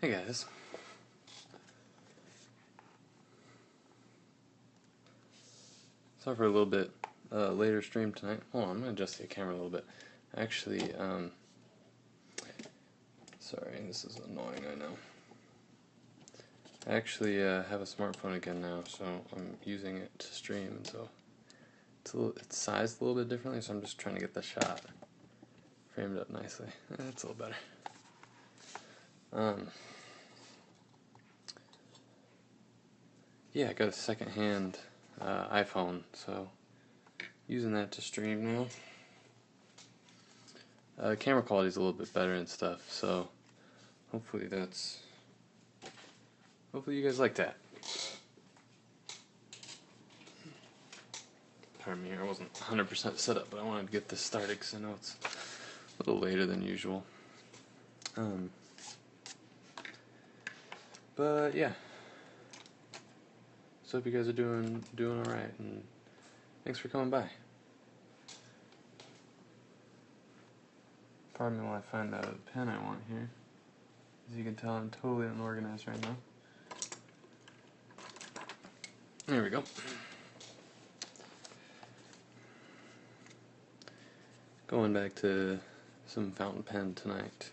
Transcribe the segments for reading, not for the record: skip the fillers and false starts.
Hey guys. Sorry for a little bit later stream tonight. Hold on, I'm going to adjust the camera a little bit. Actually, sorry, this is annoying, I know. I actually have a smartphone again now, so I'm using it to stream, and so it's sized a little bit differently, so I'm just trying to get the shot framed up nicely. That's a little better. Yeah, I got a second-hand iPhone, so using that to stream now. Camera quality is a little bit better and stuff, so hopefully you guys like that. Pardon me, I wasn't 100% set up, but I wanted to get this started because I know it's a little later than usual. But yeah. So hope you guys are doing alright, and thanks for coming by. Pardon me while I find the pen I want here. As you can tell, I'm totally unorganized right now. There we go. Going back to some fountain pen tonight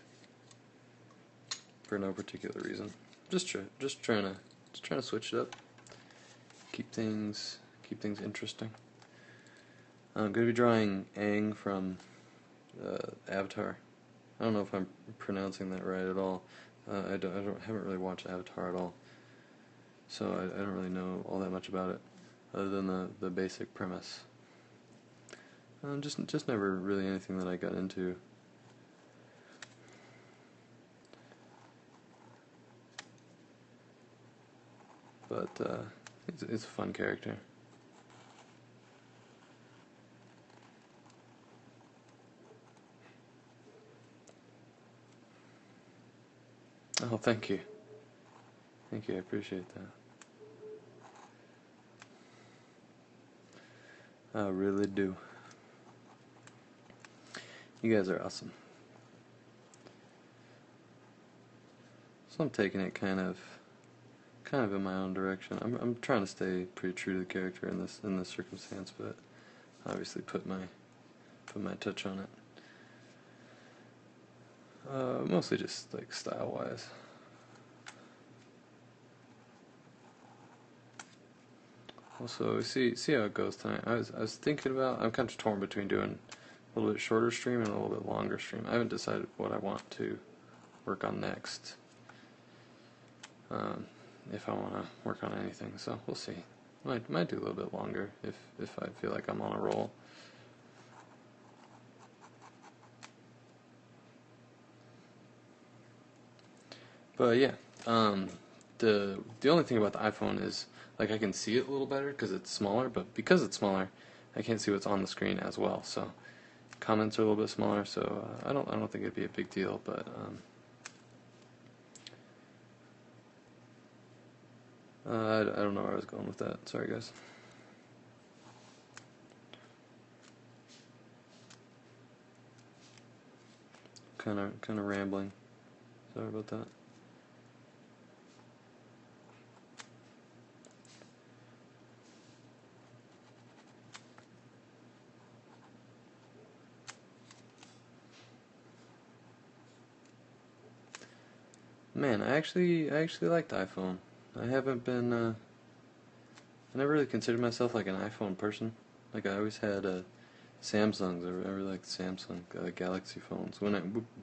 for no particular reason. Just trying to switch it up. Keep things interesting. I'm going to be drawing Aang from Avatar. I don't know if I'm pronouncing that right at all. I haven't really watched Avatar at all, so I don't really know all that much about it, other than the basic premise. Just never really anything that I got into. But it's a fun character. Oh, thank you. Thank you, I appreciate that. I really do. You guys are awesome. So I'm taking it kind of in my own direction. I'm trying to stay pretty true to the character in this circumstance, but obviously put my touch on it. Mostly just like style-wise. Also, see how it goes tonight. I was thinking about, I'm kind of torn between doing a little bit shorter stream and a little bit longer stream. I haven't decided what I want to work on next. If I want to work on anything, so we'll see. Might do a little bit longer if I feel like I'm on a roll. But yeah, the only thing about the iPhone is like I can see it a little better because it's smaller, but because it's smaller, I can't see what's on the screen as well. So comments are a little bit smaller, so I don't think it'd be a big deal, but I don't know where I was going with that. Sorry, guys. Kind of rambling. Sorry about that. Man, I actually like the iPhone. I haven't been. I never really considered myself like an iPhone person. Like I always had Samsungs. I really liked Samsung Galaxy phones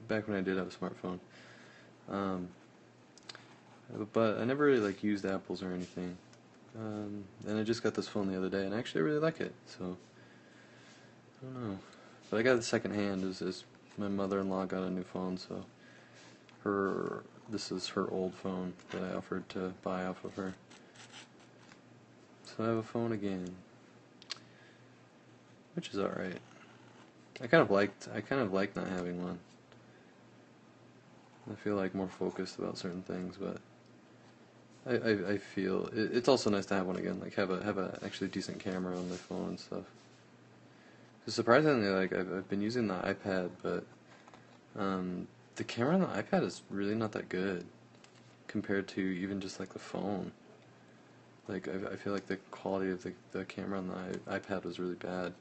back when I did have a smartphone. But I never really like used Apples or anything. And I just got this phone the other day, and I actually really like it. So I don't know. But I got it second hand. As my mother-in-law got a new phone, so this is her old phone that I offered to buy off of her. So I have a phone again, which is alright. I kind of like not having one. I feel like more focused about certain things, but I feel it's also nice to have one again. Like have a actually decent camera on my phone and stuff. So surprisingly, like I've been using the iPad, but the camera on the iPad is really not that good. compared to even just like the phone. Like I feel like the quality of the camera on the iPad was really bad.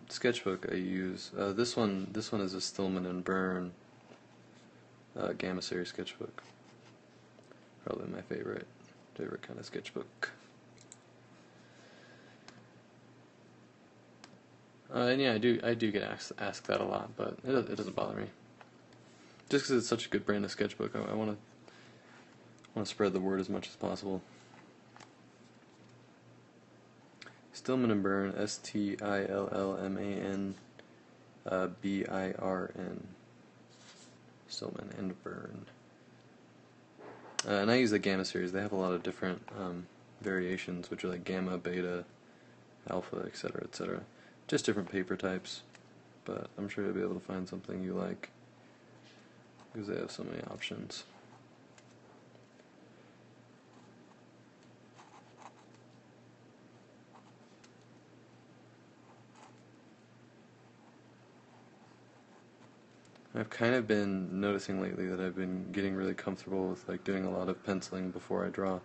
Sketchbook I use. This one is a Stillman and Burn Gamma series sketchbook. Probably my favorite kind of sketchbook. And yeah, I do get asked that a lot, but it doesn't bother me. Just because it's such a good brand of sketchbook, I want to spread the word as much as possible. Stillman and Burn, Stillman Birn. Stillman and Burn. And I use the Gamma series. They have a lot of different variations, which are like Gamma, Beta, Alpha, etc., etc. Just different paper types, but I'm sure you'll be able to find something you like, because they have so many options. I've kind of been noticing lately that I've been getting really comfortable with like doing a lot of penciling before I draw,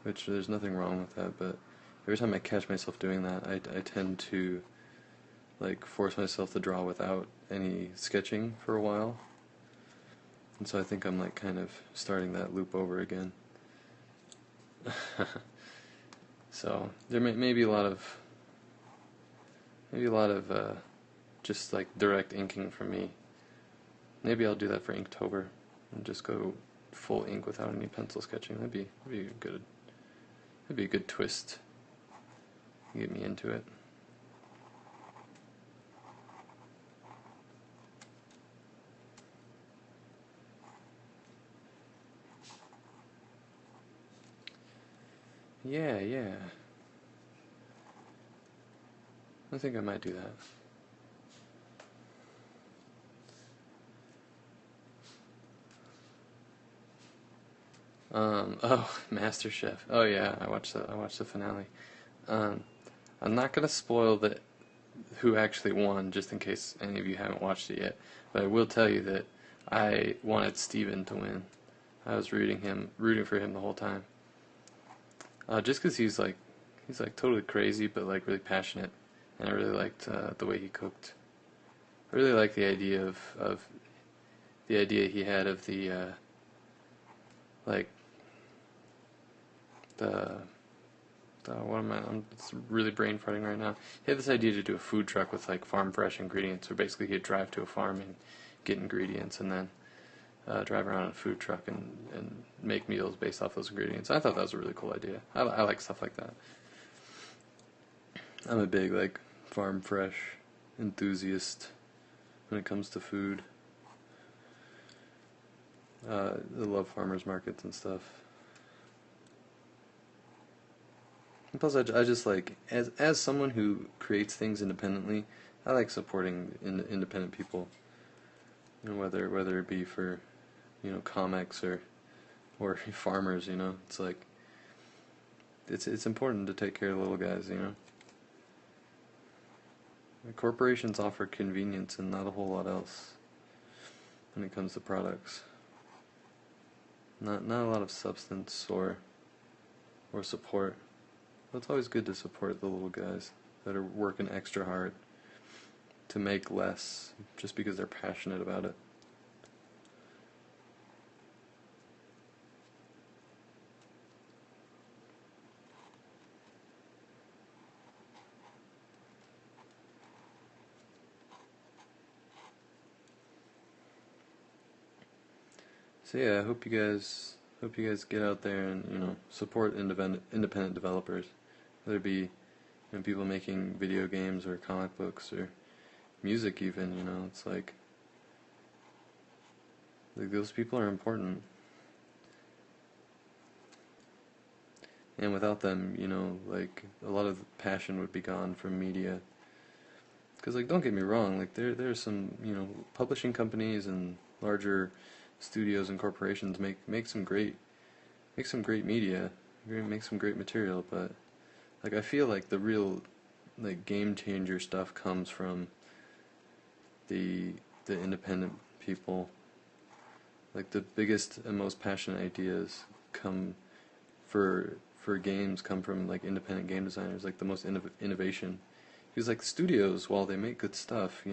which there's nothing wrong with that, but every time I catch myself doing that, I tend to like force myself to draw without any sketching for a while. And so I think I'm like kind of starting that loop over again. So there may be a lot of just like direct inking from me. Maybe I'll do that for Inktober and just go full ink without any pencil sketching. That'd be a good twist. Get me into it. Yeah. I think I might do that. Oh, MasterChef. Oh yeah, I watched the finale. I'm not gonna spoil who actually won, just in case any of you haven't watched it yet. But I will tell you that I wanted Steven to win. I was rooting for him the whole time. Just because he's like totally crazy, but like really passionate, and I really liked the way he cooked. I really liked the idea of the idea he had of the like I'm it's really brain farting right now. He had this idea to do a food truck with like farm fresh ingredients. So basically, he'd drive to a farm and get ingredients, and then drive around in a food truck and make meals based off those ingredients. I thought that was a really cool idea. I like stuff like that. I'm a big like farm fresh enthusiast when it comes to food. I love farmers markets and stuff. And plus, I just like as someone who creates things independently, I like supporting independent people. You know, whether it be for comics or farmers. It's like it's important to take care of the little guys. Corporations offer convenience and not a whole lot else when it comes to products. Not a lot of substance or support. But it's always good to support the little guys that are working extra hard to make less just because they're passionate about it. So yeah, I hope you guys get out there and support independent developers, whether it be people making video games or comic books or music even. It's like those people are important, and without them, like a lot of the passion would be gone from media. Because don't get me wrong, like there's some publishing companies and larger studios and corporations make some great media, make some great material, but Like I feel like the real like game changer stuff comes from the independent people. Like the biggest and most passionate ideas come for games come from like independent game designers, like the most innovation. Because like studios, while they make good stuff,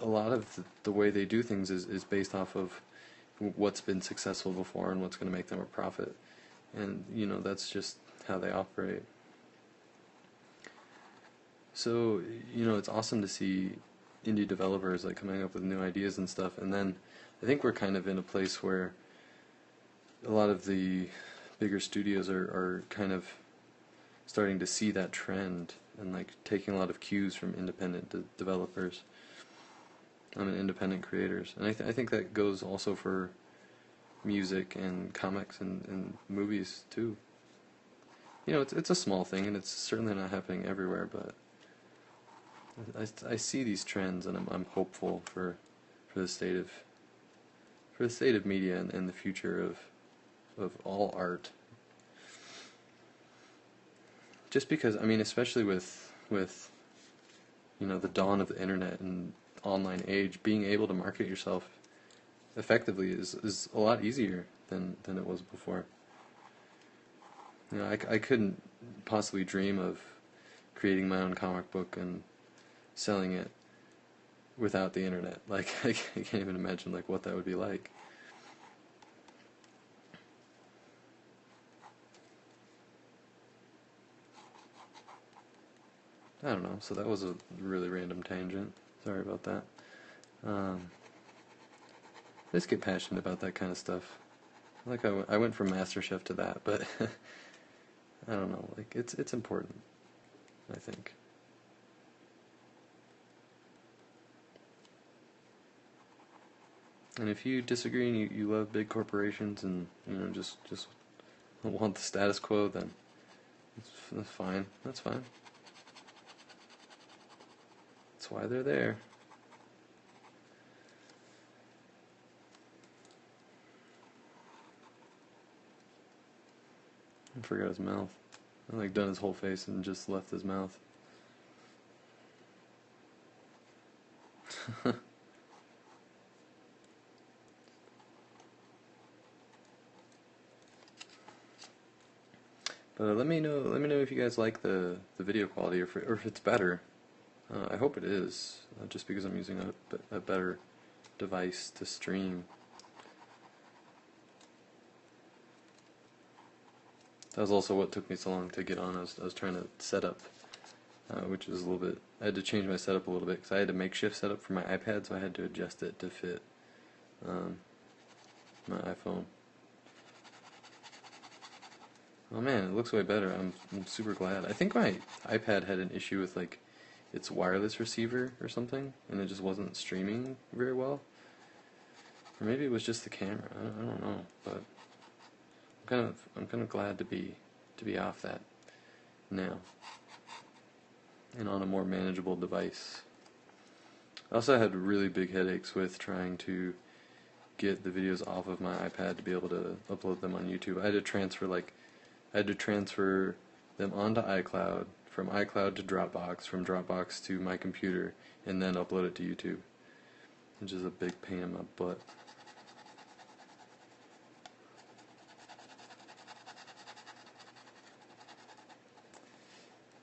a lot of the way they do things is based off of what's been successful before and what's going to make them a profit. And that's just how they operate. So it's awesome to see indie developers like coming up with new ideas and stuff. And then I think we're kind of in a place where a lot of the bigger studios are kind of starting to see that trend and like taking a lot of cues from independent developers and independent creators. And I think that goes also for music and comics and movies too. It's a small thing, and it's certainly not happening everywhere, but I see these trends, and I'm hopeful for the state of media and the future of all art. Just because, I mean, especially with the dawn of the internet and online age, being able to market yourself effectively is a lot easier than it was before. I couldn't possibly dream of creating my own comic book and selling it without the internet. Like I can't even imagine like what that would be like. I don't know. So that was a really random tangent. Sorry about that. I just get passionate about that kind of stuff. Like I went from MasterChef to that, but I don't know. Like it's important, I think. And if you disagree and you love big corporations and just want the status quo, then that's fine. That's fine. That's why they're there. I forgot his mouth. I like done his whole face and just left his mouth. But let me know if you guys like the video quality or if it's better. I hope it is, just because I'm using a better device to stream. That was also what took me so long to get on. I was trying to set up, which is a little bit. I had to change my setup a little bit because I had a makeshift setup for my iPad, so I had to adjust it to fit my iPhone. Oh man, it looks way better. I'm super glad. I think my iPad had an issue with like its wireless receiver or something, and it just wasn't streaming very well. Or maybe it was just the camera. I don't know, but I'm kind of glad to be off that now and on a more manageable device. I also had really big headaches with trying to get the videos off of my iPad to be able to upload them on YouTube. I had to transfer them onto iCloud, from iCloud to Dropbox, from Dropbox to my computer, and then upload it to YouTube, which is a big pain in my butt.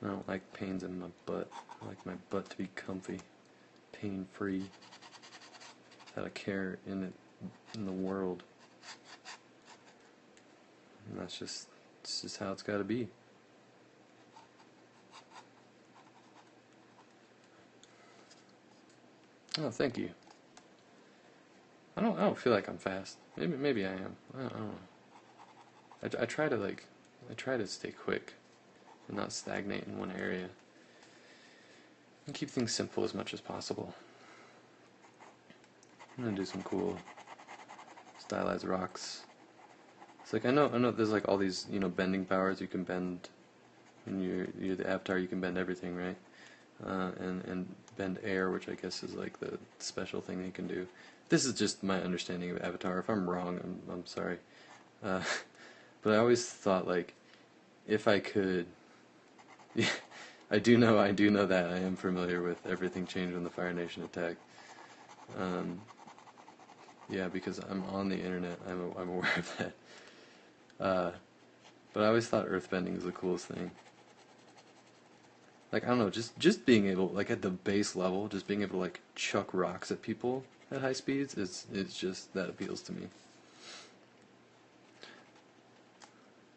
I don't like pains in my butt. I like my butt to be comfy, pain-free, without a care in the world. And it's just how it's got to be. Oh, thank you. I don't feel like I'm fast. Maybe I am. I don't know. I try to stay quick and not stagnate in one area, and keep things simple as much as possible. I'm gonna do some cool stylized rocks. It's like I know there's like all these bending powers you can bend. When you're the Avatar, you can bend everything, right? And bend air, which I guess is like the special thing you can do. This is just my understanding of Avatar. If I'm wrong, I'm sorry. But I always thought like if I could Yeah, I do know that. I am familiar with everything changed when the Fire Nation attacked. Um, yeah, because I'm on the internet, I'm aware of that. Uh, but I always thought earthbending was the coolest thing. Like, I don't know, just being able, like at the base level, just being able to like chuck rocks at people at high speeds it's just that appeals to me.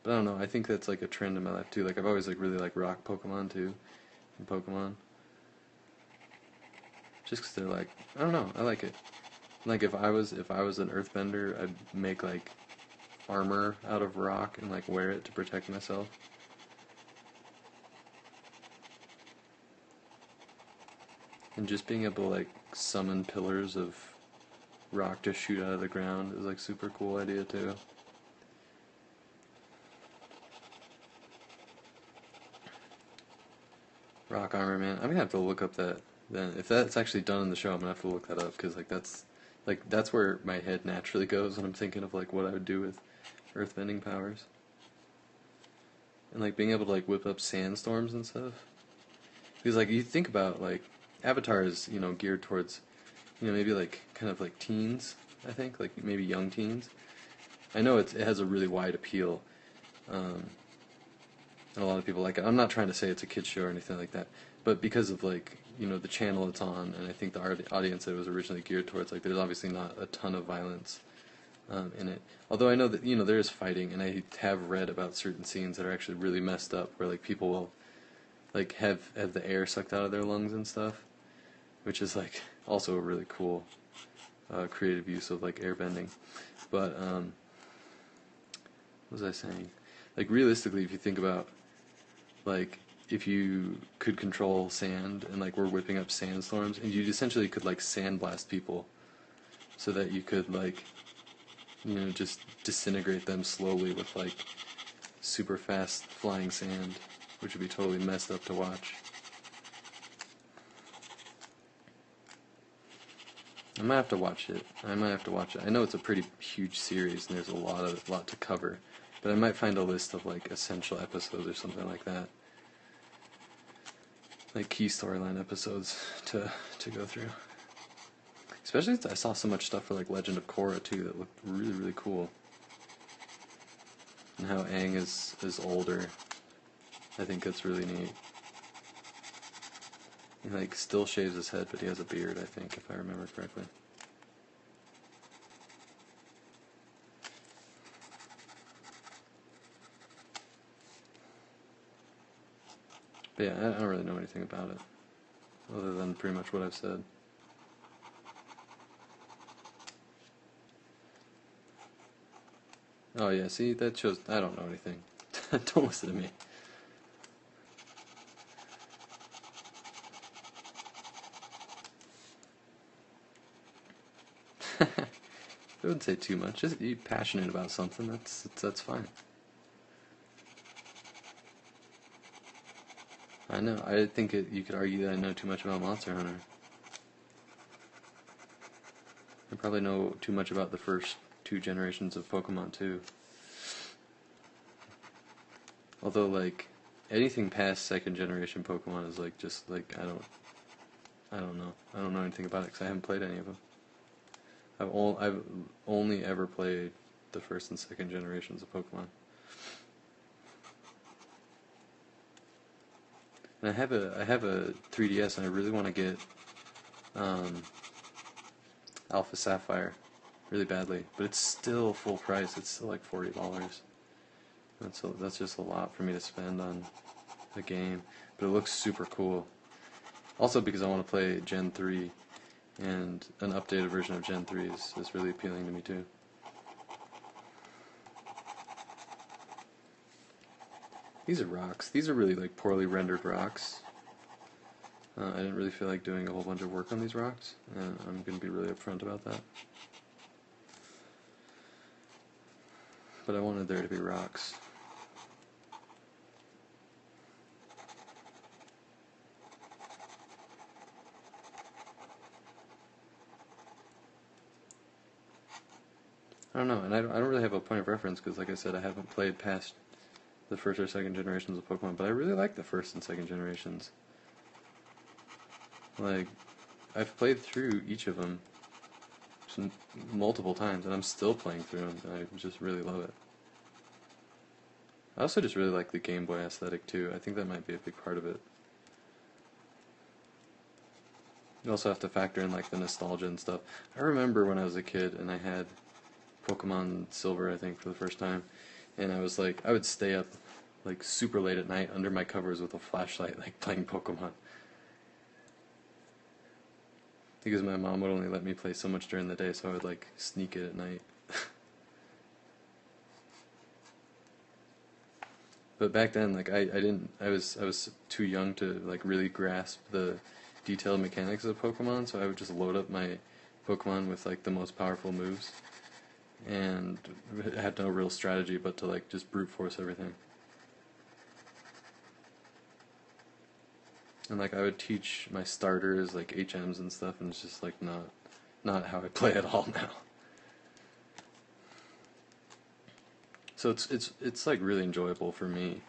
But I don't know, I think that's like a trend in my life too. Like I've always like really like rock Pokemon too, in Pokemon. Just 'cause they're like, I don't know, I like it. Like if I was an earthbender, I'd make like armor out of rock and like wear it to protect myself. And just being able to like summon pillars of rock to shoot out of the ground is like super cool idea too. Rock armor, man. I'm gonna have to look up that then. If that's actually done in the show, I'm gonna have to look that up because like that's where my head naturally goes when I'm thinking of like what I would do with earthbending powers. And like being able to like whip up sandstorms and stuff. Because like you think about like Avatar is, you know, geared towards, you know, maybe like kind of like teens, I think, like maybe young teens. I know it has a really wide appeal. Um, and a lot of people like it. I'm not trying to say it's a kids show or anything like that, but because of like, you know, the channel it's on, and I think the audience that it was originally geared towards, like there's obviously not a ton of violence in it. Although I know that, you know, there is fighting, and I have read about certain scenes that are actually really messed up, where like people will like have the air sucked out of their lungs and stuff, which is like also a really cool creative use of like airbending. But what was I saying? Like realistically, if you think about like if you could control sand and like we're whipping up sandstorms, and you essentially could like sandblast people, so that you could like, you know, just disintegrate them slowly with like super fast flying sand, which would be totally messed up to watch. I might have to watch it. I might have to watch it. I know it's a pretty huge series and there's a lot to cover, but I might find a list of like essential episodes or something like that, like key storyline episodes to go through. Especially since I saw so much stuff for like Legend of Korra too that looked really cool, and how Aang is older. I think that's really neat. He like still shaves his head, but he has a beard, I think, if I remember correctly. But yeah, I don't really know anything about it, other than pretty much what I've said. Oh yeah, see, that shows I don't know anything. Don't listen to me. I wouldn't say too much. Just be passionate about something. That's fine. I know. I think you could argue that I know too much about Monster Hunter. I probably know too much about the first two generations of Pokemon too. Although like anything past second generation Pokemon is like just like I don't know. I don't know anything about it because I haven't played any of them. I've only ever played the first and second generations of Pokemon. And I have a 3DS and I really want to get um, Alpha Sapphire really badly, but it's still full price. It's still like $40. That's just a lot for me to spend on a game, but it looks super cool. Also because I want to play Gen 3, and an updated version of Gen 3 is really appealing to me too. These are rocks. These are really like poorly rendered rocks. I didn't really feel like doing a whole bunch of work on these rocks, and I'm going to be really upfront about that. But I wanted there to be rocks. I don't know, and I don't really have a point of reference because, like I said, I haven't played past the first or second generations of Pokemon, but I really like the first and second generations. Like, I've played through each of them multiple times, and I'm still playing through them, and I just really love it. I also just really like the Game Boy aesthetic, too. I think that might be a big part of it. You also have to factor in, like, the nostalgia and stuff. I remember when I was a kid, and I had Pokemon Silver, I think, for the first time, and I was like, I would stay up, like, super late at night under my covers with a flashlight, like, playing Pokemon. Because my mom would only let me play so much during the day, so I would, like, sneak it at night. But back then, like, I was too young to, like, really grasp the detailed mechanics of Pokemon, so I would just load up my Pokemon with, like, the most powerful moves, and had no real strategy but to, like, just brute force everything. And, like, I would teach my starters, like, HMs and stuff, and it's just, like, not how I play at all now. So it's like really enjoyable for me,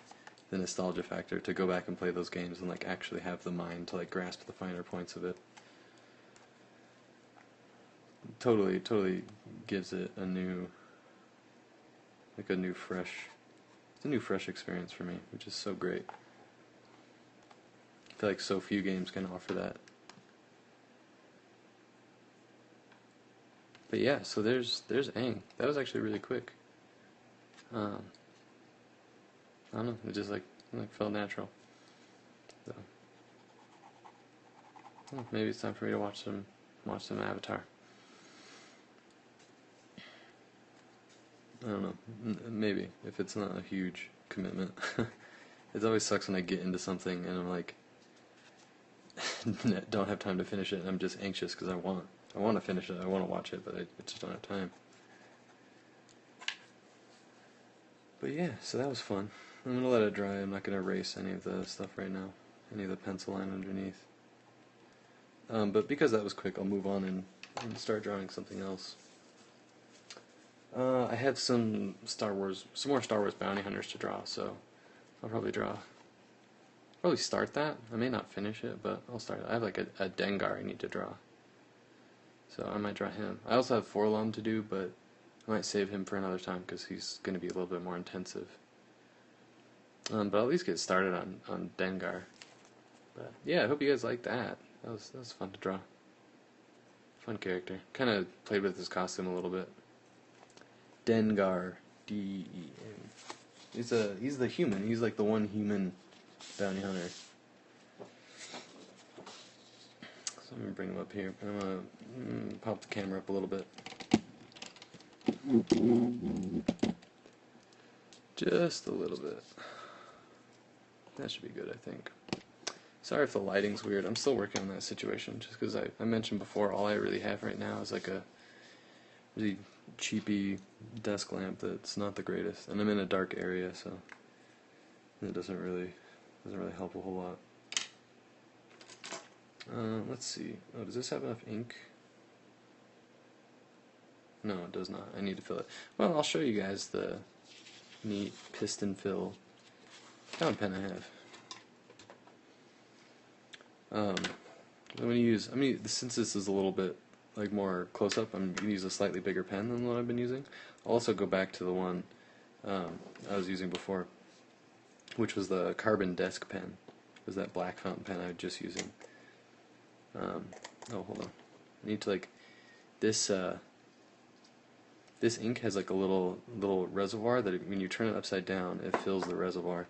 the nostalgia factor, to go back and play those games and like actually have the mind to like grasp the finer points of it. Totally gives it a new, like a new fresh, it's a new fresh experience for me, which is so great. I feel like so few games can offer that. But yeah, so there's Aang. That was actually really quick. I don't know, it just like felt natural. So well, maybe it's time for me to watch some Avatar. I don't know. Maybe if it's not a huge commitment. It always sucks when I get into something and I'm like don't have time to finish it, and I'm just anxious because I want to finish it. I want to watch it, but I just don't have time. But yeah, so that was fun. I'm going to let it dry. I'm not going to erase any of the stuff right now, any of the pencil line underneath. But because that was quick, I'll move on and start drawing something else. I have some more Star Wars bounty hunters to draw, so I'll probably start that. I may not finish it, but I'll start it. I have like a Dengar I need to draw, so I might draw him. I also have Forlom to do, but I might save him for another time because he's going to be a little bit more intensive. But I'll at least get started on Dengar. But yeah, I hope you guys liked that. That was fun to draw. Fun character. Kind of played with his costume a little bit. Dengar, D-E-N. He's the human. He's like the one human bounty hunter. So I'm gonna bring him up here. I'm gonna pop the camera up a little bit. Just a little bit. That should be good, I think. Sorry if the lighting's weird. I'm still working on that situation, just because I mentioned before, all I really have right now is like a really cheapy desk lamp that's not the greatest, and I'm in a dark area, so it doesn't really help a whole lot. Let's see. Oh, does this have enough ink? No, it does not. I need to fill it. Well, I'll show you guys the neat piston fill fountain pen I have. I'm going to use, since this is a little bit like more close up, I'm going to use a slightly bigger pen than what I've been using. I'll also go back to the one I was using before, which was the carbon desk pen. It was that black fountain pen I was just using. Oh, hold on. I need to like, this ink has like a little reservoir that when you turn it upside down, it fills the reservoir.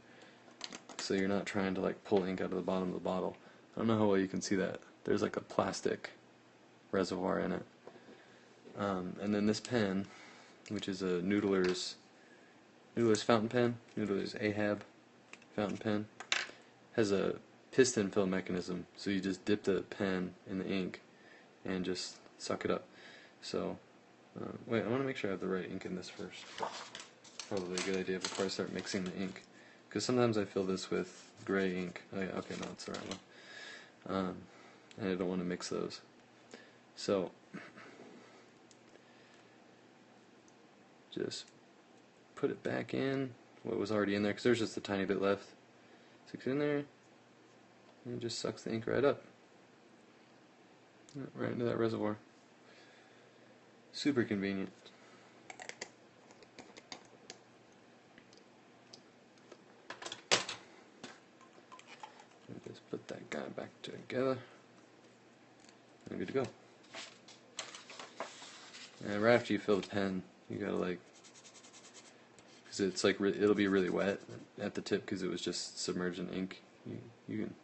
So you're not trying to like pull ink out of the bottom of the bottle. I don't know how well you can see that. There's like a plastic reservoir in it. And then this pen, which is a Noodler's fountain pen, Noodler's Ahab fountain pen, has a piston fill mechanism. So you just dip the pen in the ink and just suck it up. So, wait, I want to make sure I have the right ink in this first. Probably a good idea before I start mixing the ink. Because sometimes I fill this with gray ink. Oh yeah, okay, no, it's the right one. And I don't want to mix those. So, just put it back in, what was already in there, because there's just a tiny bit left. Sticks in there, and it just sucks the ink right up. Right into that reservoir. Super convenient. And just put that guy back together. And good to go. And right after you fill the pen, you gotta like, because it's like it'll be really wet at the tip because it was just submerged in ink. You can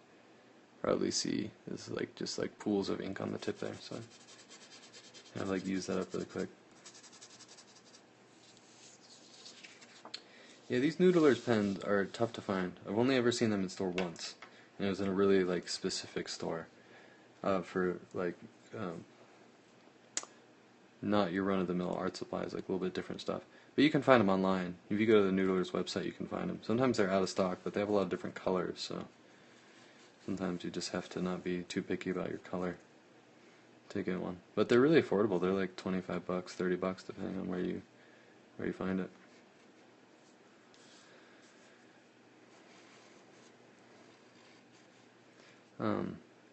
probably see there's like just like pools of ink on the tip there, so I've like used that up really quick. Yeah, these Noodlers pens are tough to find. I've only ever seen them in store once, and it was in a really like specific store for like not your run-of-the-mill art supplies, like a little bit different stuff. But you can find them online. If you go to the Noodlers website, you can find them. Sometimes they're out of stock, but they have a lot of different colors, so sometimes you just have to not be too picky about your color to get one. But they're really affordable. They're like $25, $30, depending on where you find it.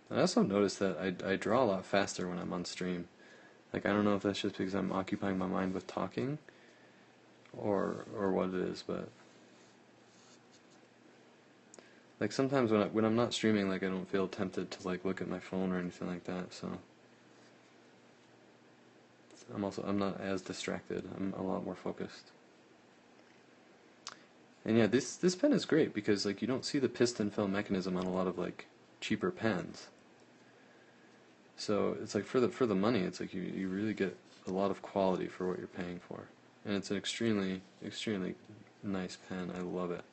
I also noticed that I draw a lot faster when I'm on stream. Like, I don't know if that's just because I'm occupying my mind with talking or what it is, but like sometimes when I'm not streaming, like I don't feel tempted to like look at my phone or anything like that, so I'm not as distracted. I'm a lot more focused. And yeah, this pen is great because like you don't see the piston fill mechanism on a lot of like cheaper pens. So it's like for the money, it's like you really get a lot of quality for what you're paying for, and it's an extremely nice pen. I love it.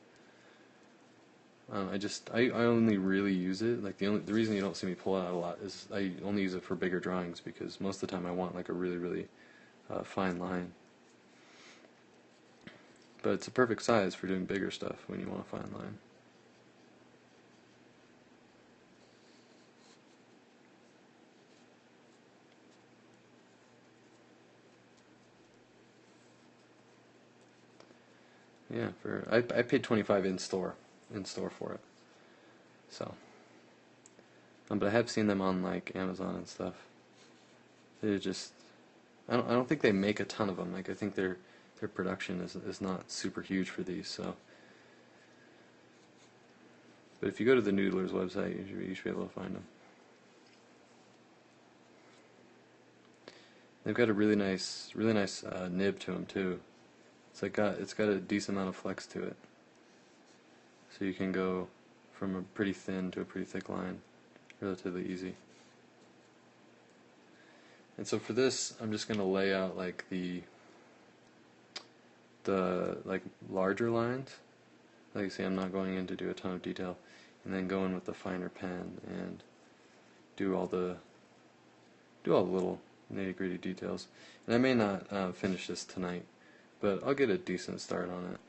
I only really use it, like the reason you don't see me pull it out a lot is I only use it for bigger drawings because most of the time I want like a really fine line. But it's a perfect size for doing bigger stuff when you want a fine line. Yeah, I paid $25 in store for it. So, but I have seen them on like Amazon and stuff. They're just, I don't think they make a ton of them. Like I think their production is not super huge for these. So, but if you go to the Noodlers website, you should be able to find them. They've got a really nice nib to them too. It's got a decent amount of flex to it. So you can go from a pretty thin to a pretty thick line relatively easy. And so for this, I'm just going to lay out like the like larger lines. Like you see, I'm not going in to do a ton of detail, and then go in with the finer pen and do all the little nitty-gritty details. And I may not finish this tonight, but I'll get a decent start on it.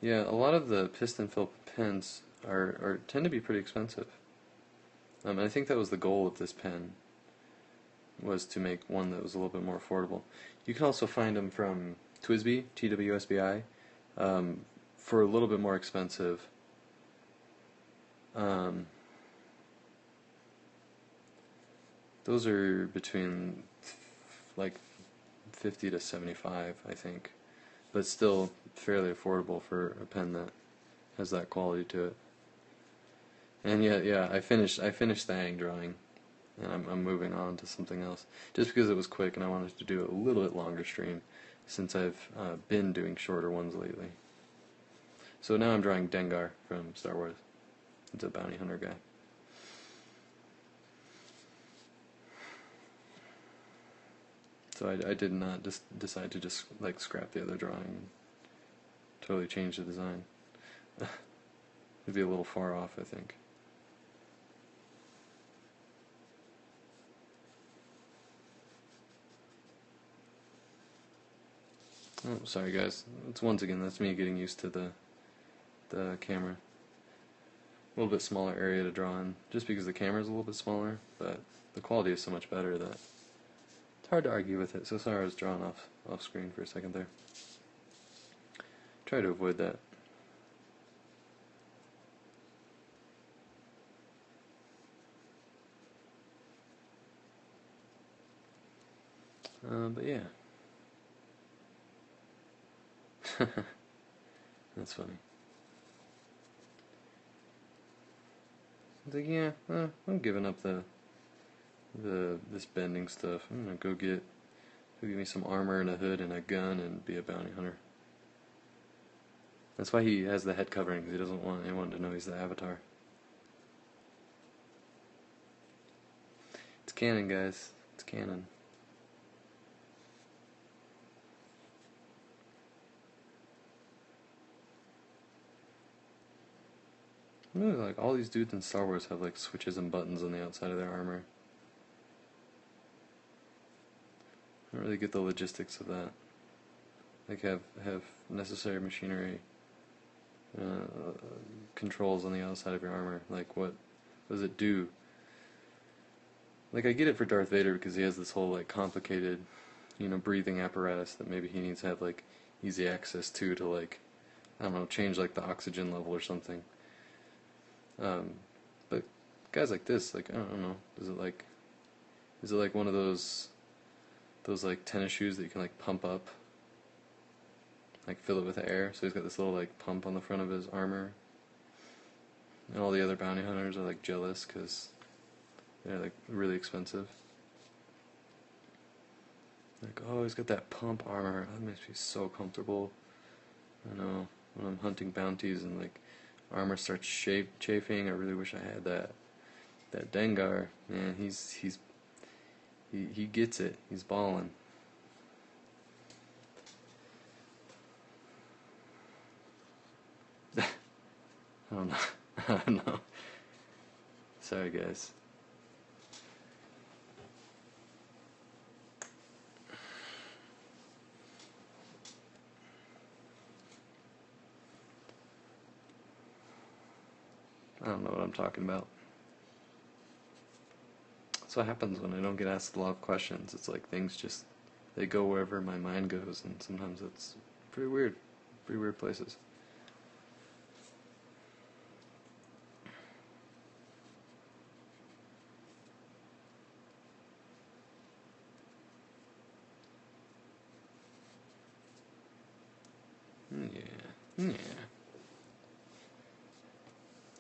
Yeah, a lot of the piston fill pens tend to be pretty expensive. And I think that was the goal of this pen, was to make one that was a little bit more affordable. You can also find them from TWSBI, TWSBI, for a little bit more expensive. Those are between like 50 to 75, I think, but still fairly affordable for a pen that has that quality to it. And yeah, I finished the Aang drawing, and I'm moving on to something else, just because it was quick and I wanted to do a little bit longer stream, since I've been doing shorter ones lately. So now I'm drawing Dengar from Star Wars. It's a bounty hunter guy. So I did not just decide to just like scrap the other drawing and totally change the design. It'd be a little far off, I think. Oh, sorry guys. It's once again, that's me getting used to the camera. little bit smaller area to draw in, just because the camera's a little bit smaller, but the quality is so much better that it's hard to argue with it. So sorry I was drawing off screen for a second there. Try to avoid that. But yeah. That's funny. It's like, yeah, I'm giving up this bending stuff. I'm gonna go get me some armor and a hood and a gun and be a bounty hunter. That's why he has the head covering, because he doesn't want anyone to know he's the Avatar. It's canon, guys. It's canon. Really, like, all these dudes in Star Wars have like switches and buttons on the outside of their armor. I don't really get the logistics of that. Like, have necessary machinery, controls on the outside of your armor. Like, what does it do? Like, I get it for Darth Vader because he has this whole like complicated, breathing apparatus that maybe he needs to have like easy access to like, I don't know, change like the oxygen level or something. But guys like this, like, I don't know, is it like one of those like tennis shoes that you can like pump up, like fill it with air? So he's got this little like pump on the front of his armor, and all the other bounty hunters are like jealous because they're like really expensive. Like, oh, he's got that pump armor, that makes me so comfortable. I know, when I'm hunting bounties and like armor starts chafing, I really wish I had that Dengar. Man, he gets it. He's balling. I don't know. I don't know. Sorry, guys. I don't know what I'm talking about. That's what happens when I don't get asked a lot of questions. It's like things just, they go wherever my mind goes, and sometimes it's pretty weird places. Yeah.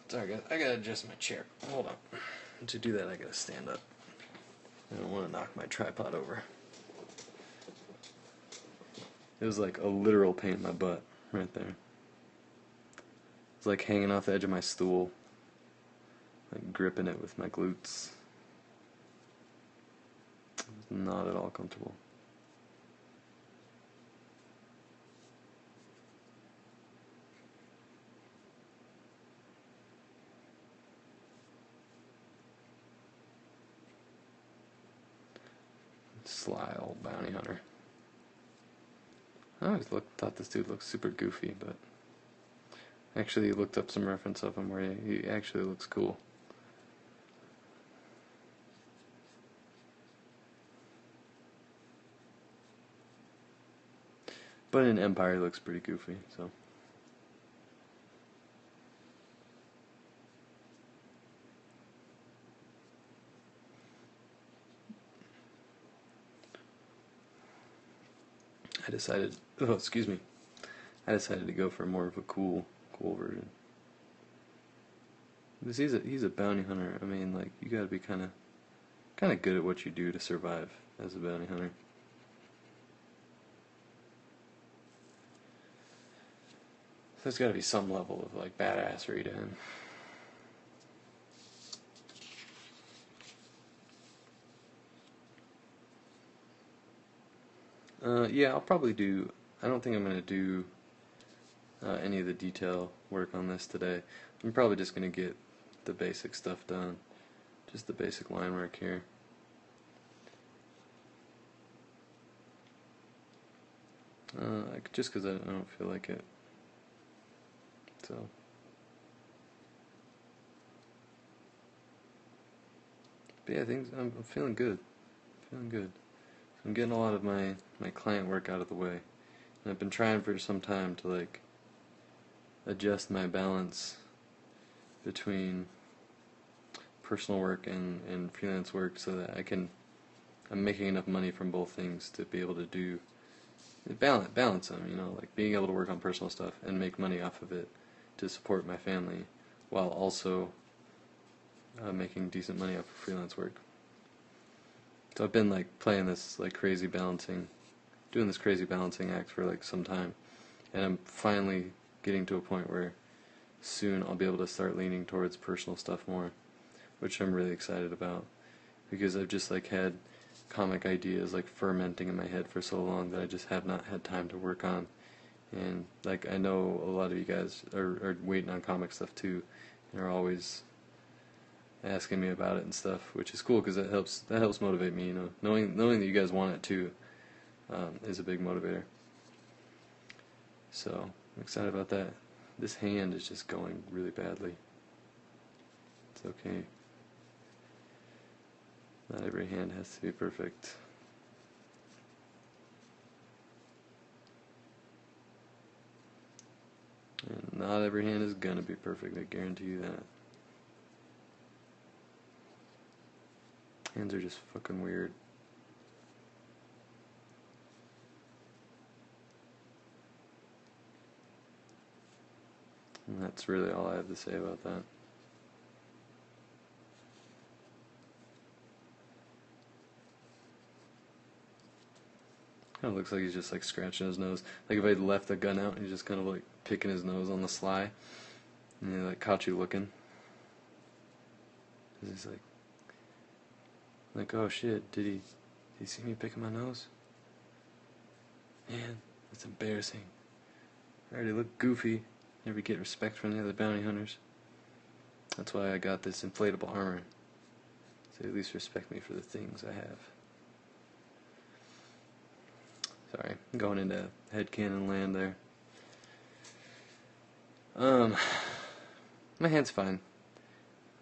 Sorry guys, I gotta adjust my chair. Hold on. To do that I gotta stand up. I don't want to knock my tripod over. It was like a literal pain in my butt right there. It's like hanging off the edge of my stool, like gripping it with my glutes. It was not at all comfortable. Sly old bounty hunter. I always thought this dude looked super goofy, but actually looked up some reference of him where he actually looks cool. But in Empire he looks pretty goofy, so. I decided to go for more of a cool version. Because he's a bounty hunter. I mean, like, you gotta be kind of good at what you do to survive as a bounty hunter. So there's gotta be some level of like badassery to him. Yeah, I'll probably do. I don't think I'm gonna do any of the detail work on this today. I'm probably just gonna get the basic stuff done, just the basic line work here. Just because I don't feel like it. So. But yeah, things I'm feeling good. Feeling good. I'm getting a lot of my client work out of the way. And I've been trying for some time to like adjust my balance between personal work and freelance work so that I'm making enough money from both things to be able to do balance them, you know, like being able to work on personal stuff and make money off of it to support my family while also making decent money off of freelance work. So I've been like playing this like doing this crazy balancing act for like some time, and I'm finally getting to a point where soon I'll be able to start leaning towards personal stuff more, which I'm really excited about, because I've just like had comic ideas like fermenting in my head for so long that I just have not had time to work on. And like I know a lot of you guys are waiting on comic stuff too, and are always asking me about it and stuff, which is cool because that helps motivate me. You know, knowing that you guys want it too is a big motivator. So I'm excited about that. This hand is just going really badly. It's okay. Not every hand has to be perfect. And not every hand is gonna be perfect, I guarantee you that. Hands are just fucking weird. And that's really all I have to say about that. Kind of looks like he's just like scratching his nose. Like if I left the gun out and he's just kind of like picking his nose on the sly, and he like caught you looking. He's like, oh shit, did he see me picking my nose? Man, that's embarrassing. I already look goofy. Never get respect from the other bounty hunters. That's why I got this inflatable armor. So at least respect me for the things I have. Sorry, I'm going into headcanon land there. My hand's fine.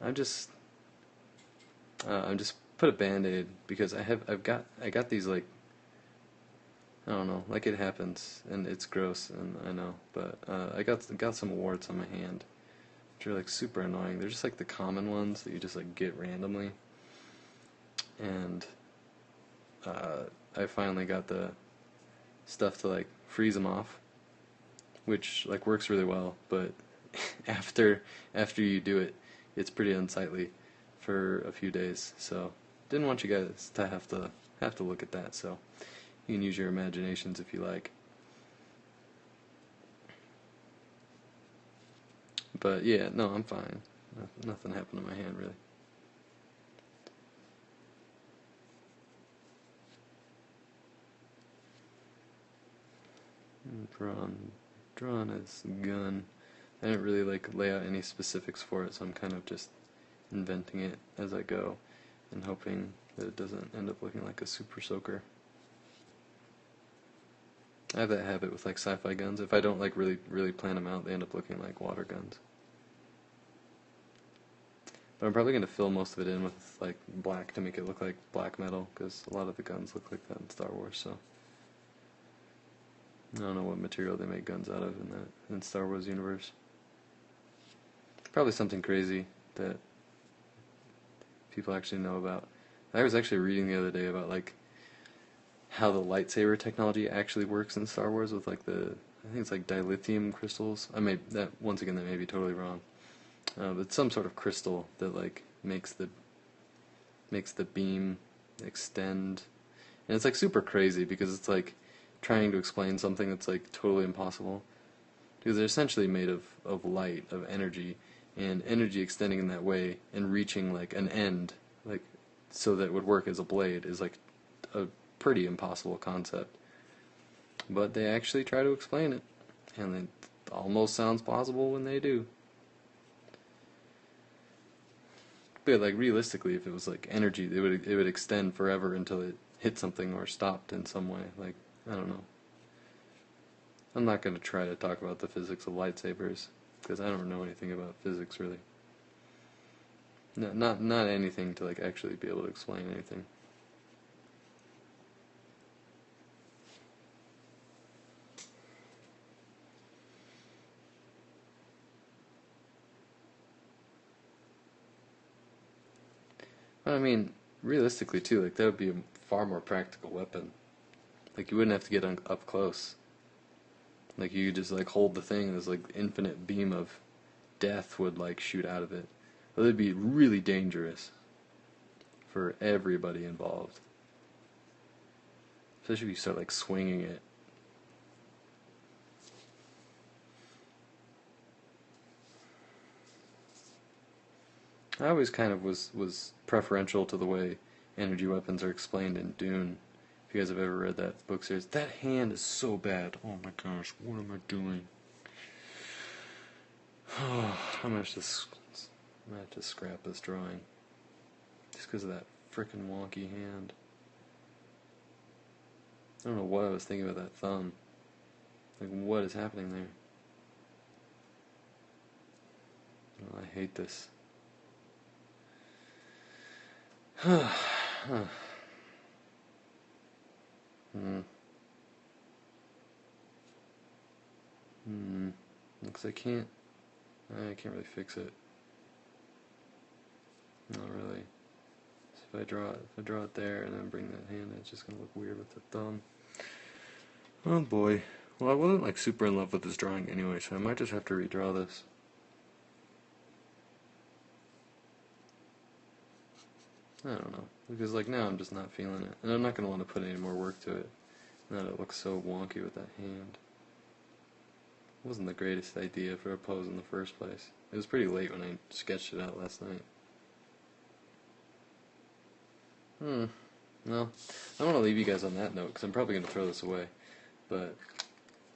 I'm just put a band-aid because I got these like, I don't know, like it happens and it's gross and I know, but I got some warts on my hand, which are like super annoying. They're just like the common ones that you just like get randomly, and I finally got the stuff to like freeze them off, which like works really well, but after you do it, it's pretty unsightly for a few days. So didn't want you guys to have to look at that. So you can use your imaginations if you like. But yeah, no, I'm fine. Nothing happened to my hand really. Drawn his gun. I didn't really like lay out any specifics for it, so I'm kind of just inventing it as I go and hoping that it doesn't end up looking like a super soaker. I have that habit with like sci-fi guns. If I don't like really plan them out, they end up looking like water guns. But I'm probably going to fill most of it in with like black to make it look like black metal, because a lot of the guns look like that in Star Wars, so I don't know what material they make guns out of in Star Wars universe. Probably something crazy that people actually know about. I was actually reading the other day about like how the lightsaber technology actually works in Star Wars with like I think it's like dilithium crystals. Once again, that may be totally wrong. But some sort of crystal that like makes the beam extend, and it's like super crazy because it's like trying to explain something that's like totally impossible, because they're essentially made of light, of energy, and energy extending in that way and reaching like an end, like so that it would work as a blade, is like a pretty impossible concept. But they actually try to explain it, and it almost sounds plausible when they do. But like realistically, if it was like energy, it would extend forever until it hit something or stopped in some way. Like, I don't know. I'm not going to try to talk about the physics of lightsabers, because I don't know anything about physics really. No, not anything to like actually be able to explain anything. But I mean, realistically too, like that would be a far more practical weapon. Like you wouldn't have to get up close. Like you could just like hold the thing, and this like infinite beam of death would like shoot out of it. But it'd be really dangerous for everybody involved. Especially if you start like swinging it. I always kind of was preferential to the way energy weapons are explained in Dune. If you guys have ever read that book series, that hand is so bad. Oh my gosh, what am I doing? I might have to scrap this drawing just because of that frickin' wonky hand. I don't know what I was thinking about that thumb. Like, what is happening there? Oh, I hate this. Hmm. Looks like I can't really fix it. Not really. So if I draw it there and then bring that hand, it's just gonna look weird with the thumb. Oh boy. Well, I wasn't like super in love with this drawing anyway, so I might just have to redraw this. I don't know, because like now I'm just not feeling it, and I'm not gonna want to put any more work to it. Now that it looks so wonky with that hand. It wasn't the greatest idea for a pose in the first place. It was pretty late when I sketched it out last night. Well, I don't want to leave you guys on that note, because I'm probably going to throw this away. But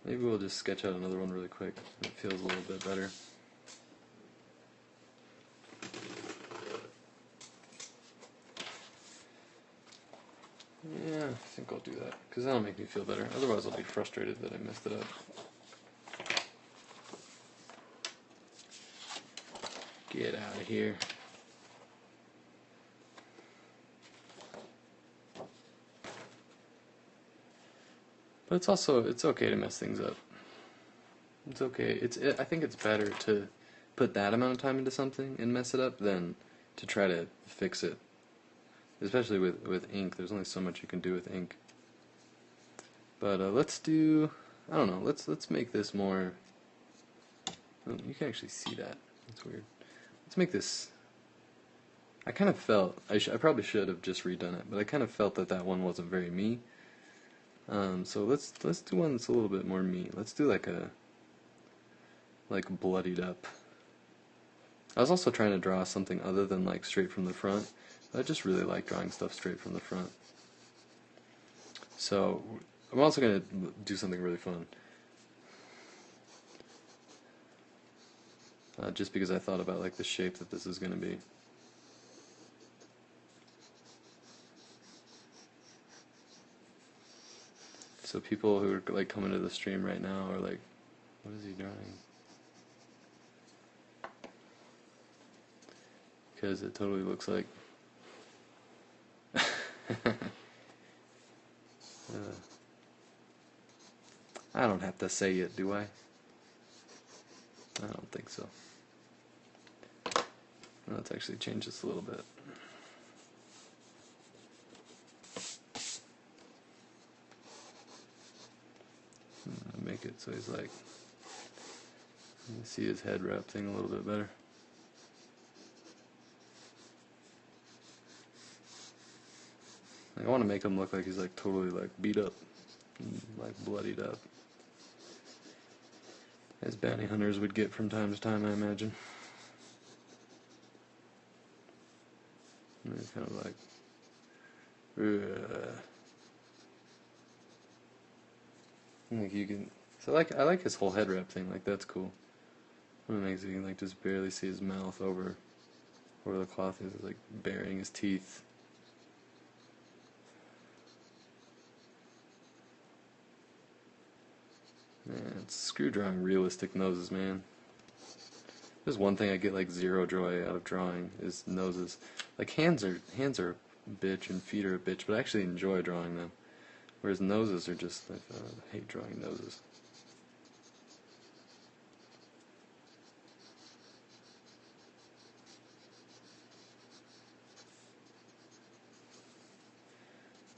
maybe we'll just sketch out another one really quick. It feels a little bit better. Yeah, I think I'll do that, because that'll make me feel better. Otherwise I'll be frustrated that I messed it up. Get out of here. But it's okay to mess things up. It's okay. I think it's better to put that amount of time into something and mess it up than to try to fix it. Especially with ink, there's only so much you can do with ink. But let's do, I don't know, let's make this more, oh, you can actually see that. That's weird. Let's make this, I kind of felt, I probably should have just redone it, but I kind of felt that one wasn't very me. So let's do one that's a little bit more me. Let's do like bloodied up. I was also trying to draw something other than like straight from the front. I just really like drawing stuff straight from the front. So I'm also going to do something really fun. Just because I thought about like the shape that this is going to be. So people who are like coming to the stream right now are like, what is he drawing? Because it totally looks like I don't have to say it, do I? I don't think so. Let's actually change this a little bit. Make it so he's like, you can see his head wrap thing a little bit better. Like, I want to make him look like he's like totally like beat up, like bloodied up, as bounty hunters would get from time to time, I imagine. And it's kind of like, like you can. So I like his whole head wrap thing. Like that's cool. When it makes you can like just barely see his mouth over the cloth. He's like burying his teeth. Yeah, it's screw drawing realistic noses, man. There's one thing I get like zero joy out of drawing is noses. Like hands are a bitch and feet are a bitch, but I actually enjoy drawing them. Whereas noses are just like I hate drawing noses.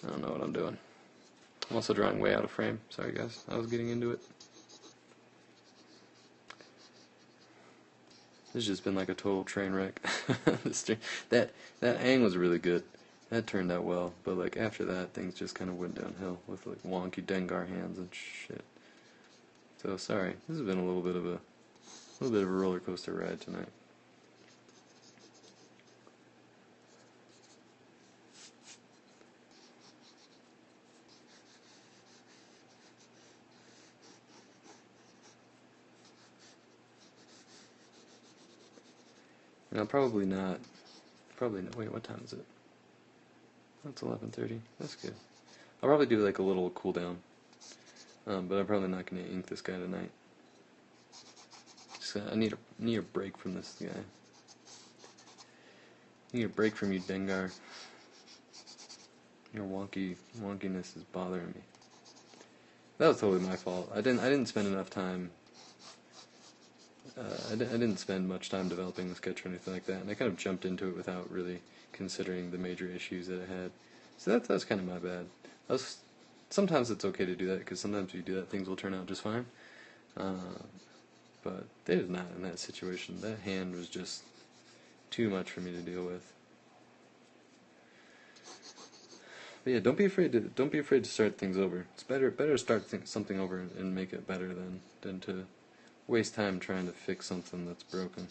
I don't know what I'm doing. I'm also drawing way out of frame. Sorry guys, I was getting into it. This has just been like a total train wreck. that Aang was really good. That turned out well, but like after that, things just kind of went downhill with like wonky Dengar hands and shit. So sorry, this has been a little bit of a roller coaster ride tonight. No, probably not. Probably not. Wait, what time is it? That's 11:30. That's good. I'll probably do like a little cooldown, but I'm probably not going to ink this guy tonight. Just, I need a break from this guy. I need a break from you, Dengar. Your wonkiness is bothering me. That was totally my fault. I didn't spend enough time. I didn't spend much time developing the sketch or anything like that, and I kind of jumped into it without really considering the major issues that it had. So that's kind of my bad. Sometimes it's okay to do that, because sometimes if you do that, things will turn out just fine. But they did not in that situation. That hand was just too much for me to deal with. But yeah, don't be afraid to start things over. It's better to start something over and make it better than to waste time trying to fix something that's broken.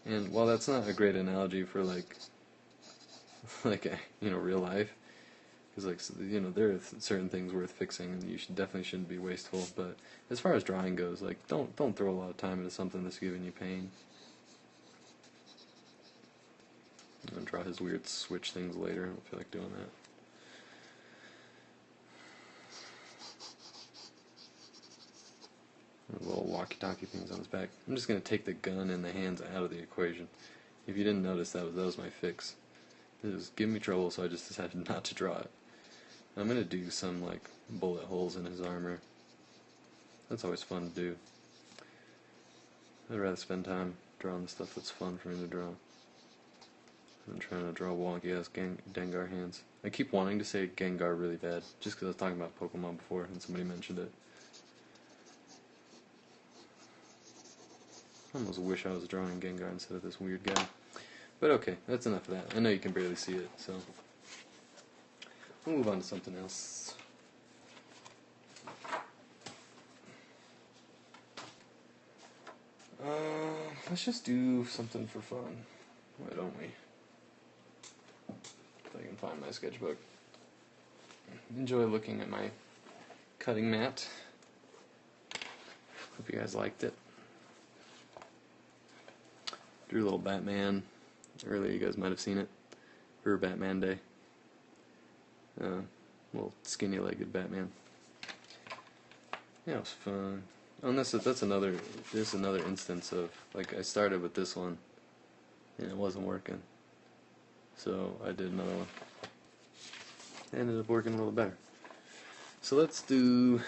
And while that's not a great analogy for like real life, because there are certain things worth fixing, and you definitely shouldn't be wasteful. But as far as drawing goes, like don't throw a lot of time into something that's giving you pain. I'm gonna draw his weird switch things later. I don't feel like doing that. Little walkie-talkie things on his back. I'm just gonna take the gun and the hands out of the equation. If you didn't notice, that was my fix. It was giving me trouble, so I just decided not to draw it. I'm gonna do some like bullet holes in his armor. That's always fun to do. I'd rather spend time drawing the stuff that's fun for me to draw. I'm trying to draw wonky-ass Dengar hands. I keep wanting to say Gengar really bad, just because I was talking about Pokemon before and somebody mentioned it. I almost wish I was drawing Gengar instead of this weird guy. But okay, that's enough of that. I know you can barely see it, so we'll move on to something else. Let's just do something for fun. Why don't we? If I can find my sketchbook. Enjoy looking at my cutting mat. Hope you guys liked it. Drew a little Batman. Earlier you guys might have seen it. For Batman Day. Little skinny-legged Batman. Yeah, it was fun. Oh, and that's another instance of, like, I started with this one, and it wasn't working. So I did another one. It ended up working a little better. So let's do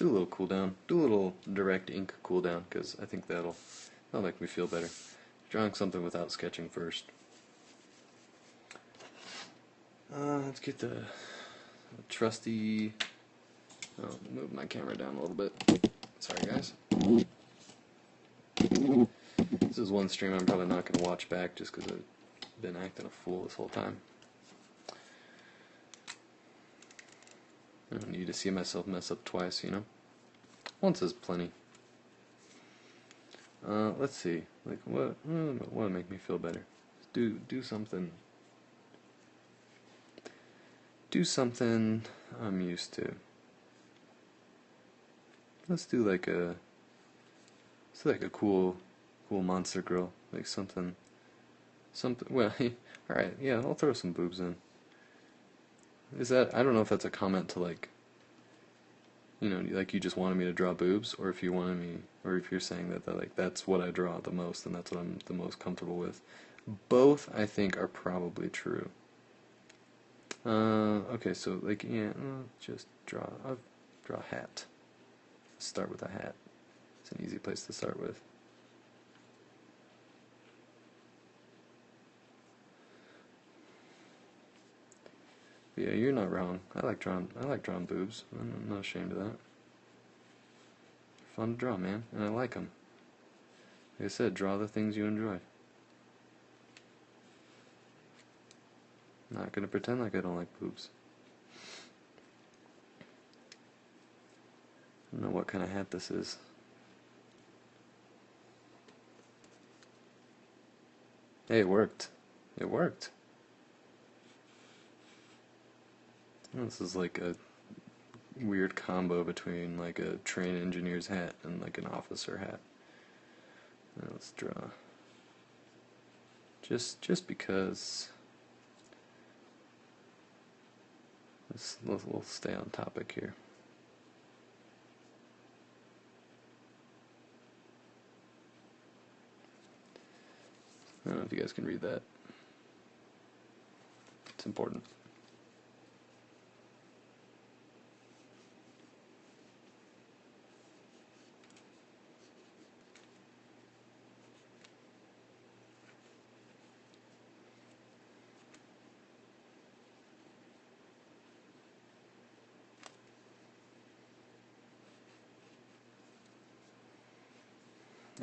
a little cooldown. Do a little direct ink cooldown, because I think that'll make me feel better. Drawing something without sketching first. Let's get the trusty... Oh, move my camera down a little bit. Sorry, guys. This is one stream I'm probably not going to watch back just because I've been acting a fool this whole time. I don't need to see myself mess up twice, you know? Once is plenty. Let's see. Like, what would make me feel better? Do something. Do something I'm used to. Let's do like a cool monster girl, like something. Well, all right, yeah, I'll throw some boobs in. Is that? I don't know if that's a comment to like you know, like you just wanted me to draw boobs, or if you wanted me, or if you're saying that like that's what I draw the most, and that's what I'm the most comfortable with. Both, I think, are probably true. Okay, so like, yeah, just I'll draw a hat. Start with a hat. It's an easy place to start with. But yeah, you're not wrong. I like drawing boobs. I'm not ashamed of that. Fun to draw, man, and I like them. Like I said, draw the things you enjoy. Not gonna pretend like I don't like boobs. I don't know what kind of hat this is. Hey, it worked. It worked. This is like a weird combo between like a train engineer's hat and like an officer hat. Now let's draw. Just because. We'll stay on topic here. I don't know if you guys can read that. It's important.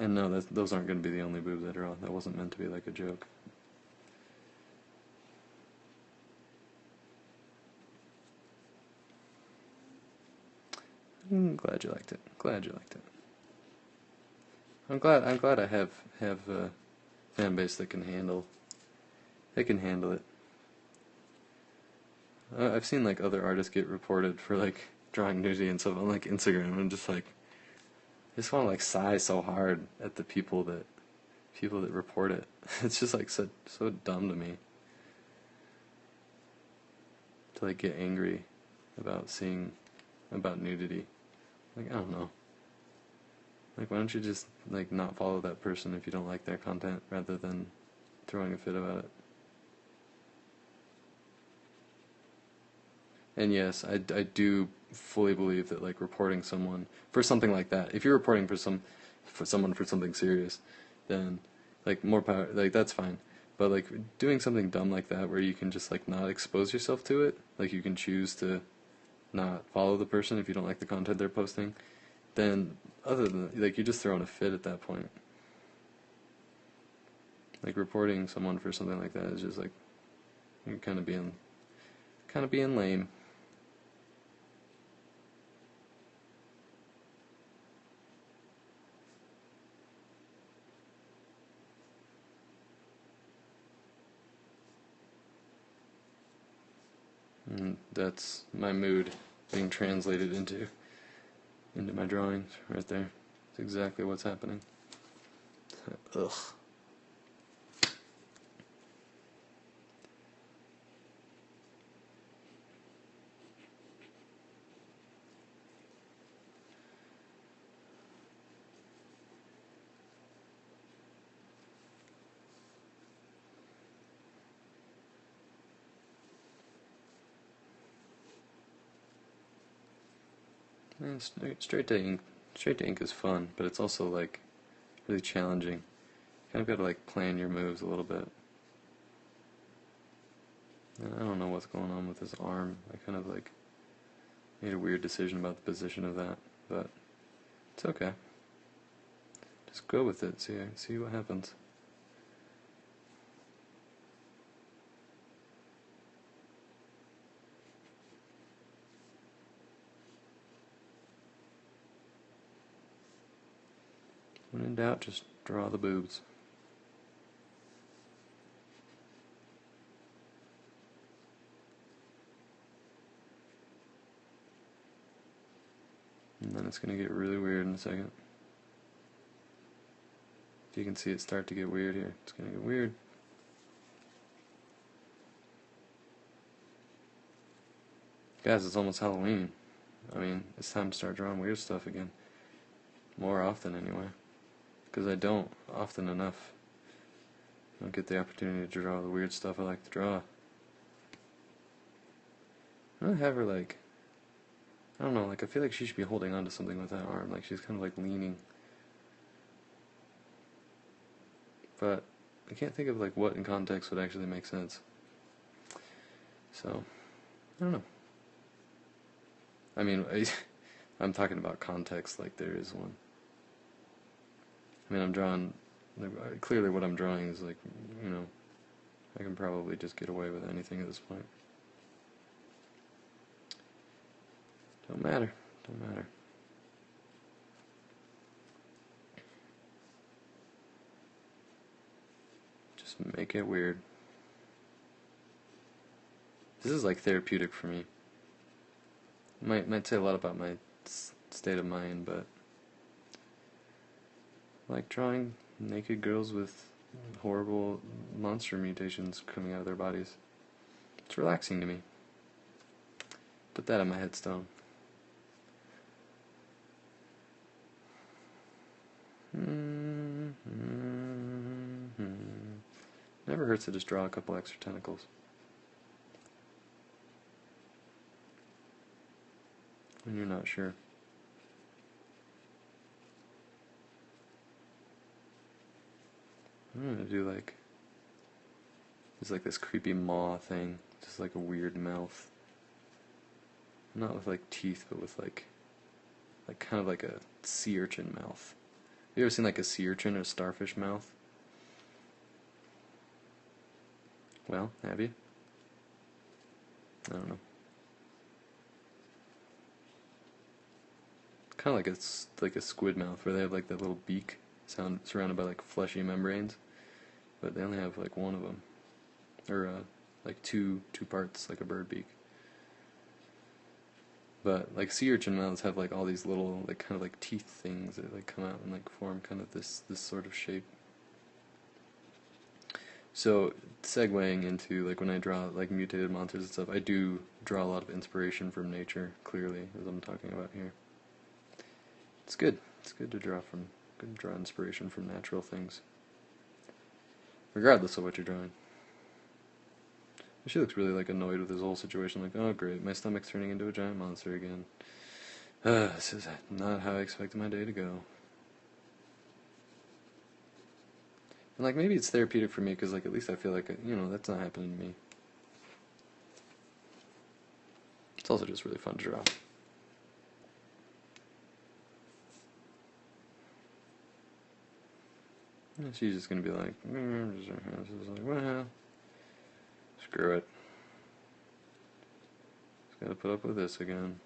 And no, those aren't going to be the only boobs I draw. That wasn't meant to be like a joke. I'm glad you liked it. Glad you liked it. I'm glad I have a fan base that can handle. They can handle it. I've seen like other artists get reported for like drawing nudity and stuff on like Instagram, and just like I just want to like sigh so hard at the people that report it. It's just like so dumb to me to like get angry about nudity. Like, I don't know. Like, why don't you just like not follow that person if you don't like their content, rather than throwing a fit about it? And yes, I do fully believe that like reporting someone for something like that, if you're reporting for someone for something serious, then like more power, like that's fine. But like doing something dumb like that where you can just like not expose yourself to it, like you can choose to not follow the person if you don't like the content they're posting, then other than like you're just throwing a fit at that point. Like reporting someone for something like that is just like you're kind of being lame. And that's my mood being translated into my drawings right there. It's exactly what's happening. Ugh. Man, straight to ink is fun, but it's also like really challenging. You kind of got to like plan your moves a little bit. And I don't know what's going on with his arm. I kind of like made a weird decision about the position of that, but it's okay. Just go with it. See what happens. When in doubt, just draw the boobs. And then it's going to get really weird in a second. If you can see it start to get weird here, it's going to get weird. Guys, it's almost Halloween. I mean, it's time to start drawing weird stuff again. More often, anyway. Because I don't often enough. I don't get the opportunity to draw the weird stuff I like to draw. I don't have her, like, I don't know, like, I feel like she should be holding on to something with that arm. Like, she's kind of, like, leaning. But I can't think of, like, what in context would actually make sense. So, I don't know. I mean, I'm talking about context like there is one. I mean, I'm drawing, like, clearly what I'm drawing is, like, you know, I can probably just get away with anything at this point. Don't matter. Don't matter. Just make it weird. This is, like, therapeutic for me. Might say a lot about my state of mind, but I like drawing naked girls with horrible monster mutations coming out of their bodies. It's relaxing to me. Put that on my headstone. Never hurts to just draw a couple extra tentacles. When you're not sure. I'm gonna do like, it's like this creepy maw thing, just like a weird mouth. Not with like teeth, but with like kind of like a sea urchin mouth. You ever seen like a sea urchin or a starfish mouth? Well, have you? I don't know. Kind of like a squid mouth, where they have like that little beak surrounded by like fleshy membranes, but they only have like one of them, or like two parts, like a bird beak. But like sea urchin mouths have like all these little like kind of like teeth things that like come out and like form kind of this sort of shape. So segueing into like when I draw like mutated monsters and stuff, I do draw a lot of inspiration from nature, clearly, as I'm talking about here. It's good. It's good to draw inspiration from natural things, regardless of what you're drawing. She looks really like annoyed with this whole situation. Like, oh great, my stomach's turning into a giant monster again. This is not how I expected my day to go. And like maybe it's therapeutic for me because like at least I feel like you know that's not happening to me. It's also just really fun to draw. And she's just gonna be like, well, screw it. Just gotta put up with this again.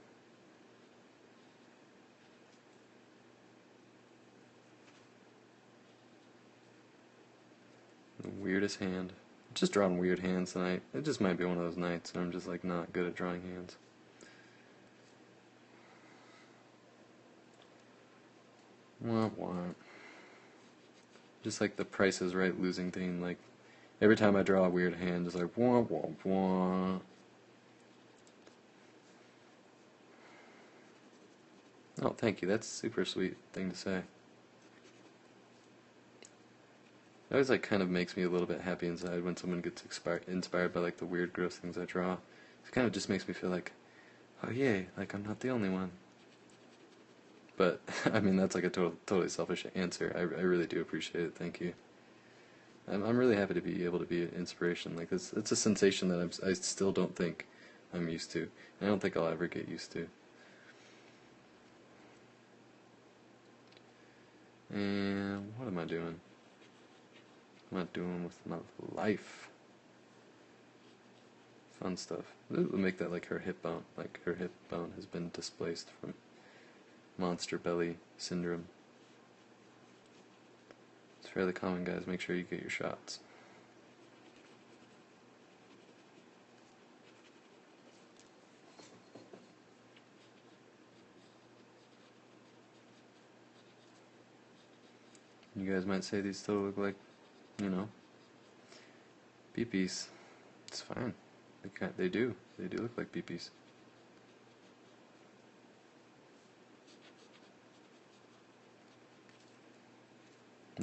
The weirdest hand. I'm just drawing weird hands tonight. It just might be one of those nights, and I'm just like not good at drawing hands. Womp womp. Just like the Price is Right losing thing, like every time I draw a weird hand, it's like womp womp womp. Oh, thank you. That's a super sweet thing to say. It always like kind of makes me a little bit happy inside when someone gets inspired by like the weird, gross things I draw. It kind of just makes me feel like, oh yay, like I'm not the only one. But I mean that's like a totally selfish answer. I really do appreciate it. Thank you. I'm really happy to be able to be an inspiration. Like it's a sensation that I still don't think I'm used to. And I don't think I'll ever get used to. And what am I doing? What am I doing with my life? Fun stuff. We'll make that like her hip bone. Like her hip bone has been displaced from monster belly syndrome. It's fairly common, guys. Make sure you get your shots. You guys might say these still look like, you know, BPs. It's fine. They do. They do look like BPs.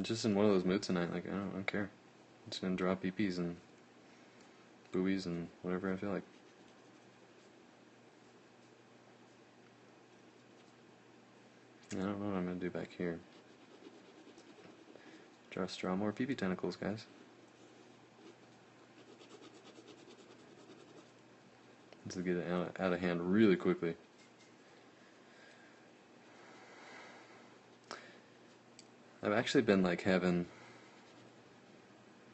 I'm just in one of those moods tonight. Like, I don't care. I'm just gonna draw peepees and boobies and whatever I feel like. I don't know what I'm gonna do back here. Draw more peepee tentacles, guys. This is getting out of hand really quickly. I've actually been like having